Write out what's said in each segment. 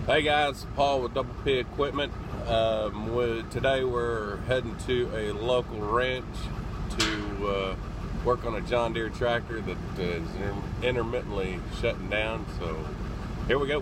Hey guys, Paul with Double P Equipment. Today we're heading to a local ranch to work on a John Deere tractor that is intermittently shutting down. So here we go.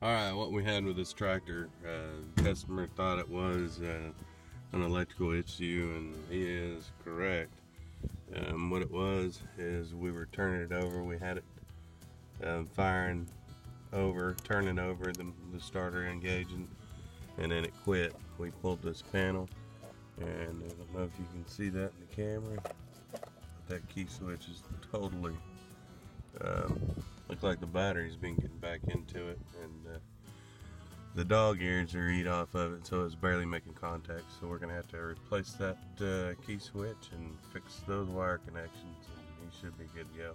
Alright, what we had with this tractor, customer thought it was an electrical issue, and he is correct. What it was is we were turning it over, we had it firing over, turning over, the starter engaging, and then it quit. We pulled this panel, and I don't know if you can see that in the camera, but that key switch is totally looks like the battery's been getting back into it, and the dog ears are eat off of it, so it's barely making contact. So we're gonna have to replace that key switch and fix those wire connections, and he should be good to go.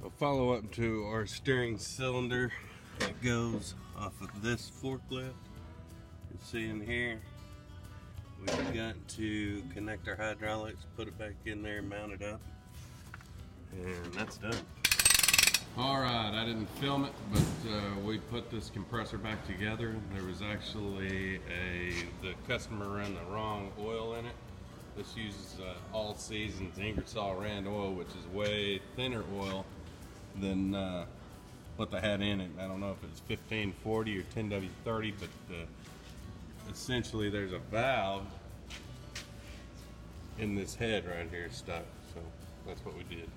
We'll follow up to our steering cylinder that goes off of this forklift. You can see in here we've got to connect our hydraulics, put it back in there, mount it up, and that's done. Alright, I didn't film it, but we put this compressor back together. There was actually the customer ran the wrong oil in it. This uses all seasons Ingersol-Rand oil, which is way thinner oil than what they had in it. I don't know if it's 1540 or 10W30, but essentially there's a valve in this head right here stuck. So that's what we did.